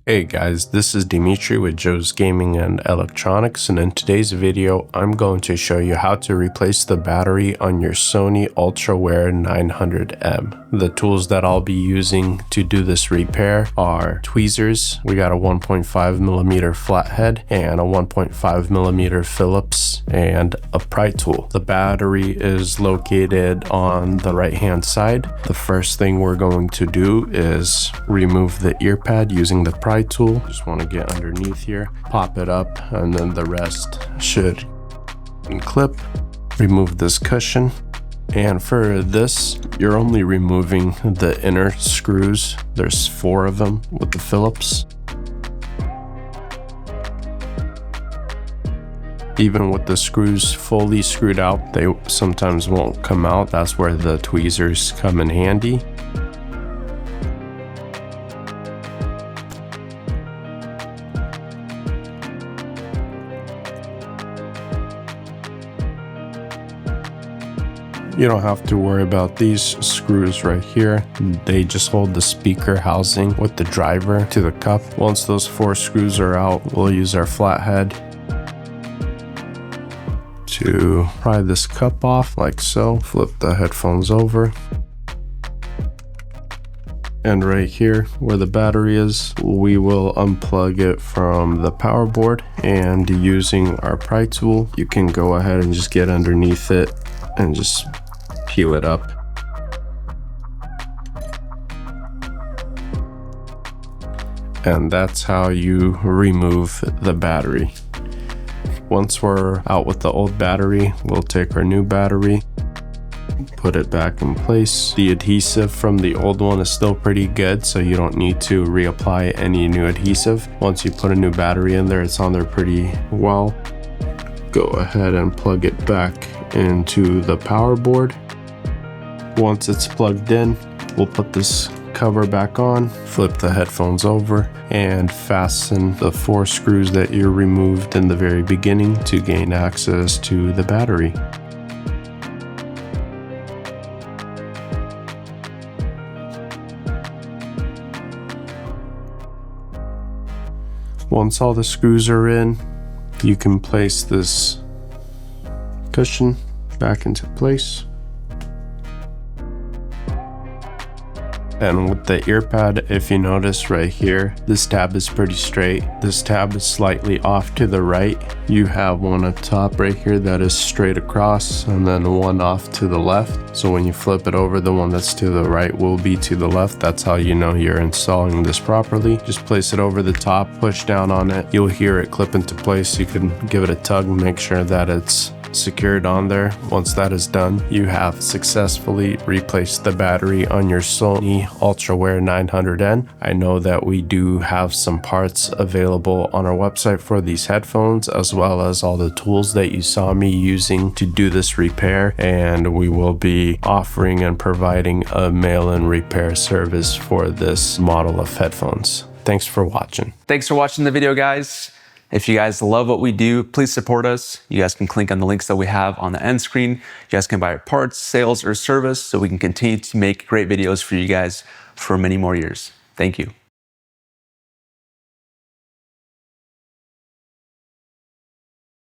Hey guys, this is Dimitri with Joe's Gaming and Electronics, and in today's video I'm going to show you how to replace the battery on your Sony WH-ULT900N. The tools that I'll be using to do this repair are tweezers. We got a 1.5mm flathead and a 1.5mm Phillips and a pry tool. The battery is located on the right hand side. The first thing we're going to do is remove the ear pad using the pry tool. Just want to get underneath here, pop it up, and then the rest should clip. Remove this cushion, and for this you're only removing the inner screws. There's 4 of them with the Phillips. Even with the screws fully screwed out, they sometimes won't come out. That's where the tweezers come in handy. You don't have to worry about these screws right here. They just hold the speaker housing with the driver to the cup. Once those 4 screws are out, we'll use our flathead to pry this cup off like so. Flip the headphones over. And right here where the battery is, we will unplug it from the power board, and using our pry tool, you can go ahead and just get underneath it and just peel it up. And that's how you remove the battery. Once we're out with the old battery, we'll take our new battery, put it back in place. The adhesive from the old one is still pretty good, so you don't need to reapply any new adhesive. Once you put a new battery in there, it's on there pretty well. Go ahead and plug it back into the power board. Once it's plugged in, we'll put this cover back on, flip the headphones over, and fasten the 4 screws that you removed in the very beginning to gain access to the battery. Once all the screws are in, you can place this cushion back into place. And with the ear pad, if you notice right here, this tab is pretty straight. This tab is slightly off to the right. You have one up top right here that is straight across, and then one off to the left. So when you flip it over, the one that's to the right will be to the left. That's how you know you're installing this properly. Just place it over the top, push down on it. You'll hear it clip into place. You can give it a tug and make sure that it's secured on there. Once that is done, you have successfully replaced the battery on your Sony WH-900N. I know that we do have some parts available on our website for these headphones, as well as all the tools that you saw me using to do this repair, and we will be offering and providing a mail-in repair service for this model of headphones. Thanks for watching. Thanks for watching the video, guys. If you guys love what we do, please support us. You guys can click on the links that we have on the end screen. You guys can buy our parts, sales, or service so we can continue to make great videos for you guys for many more years. Thank you.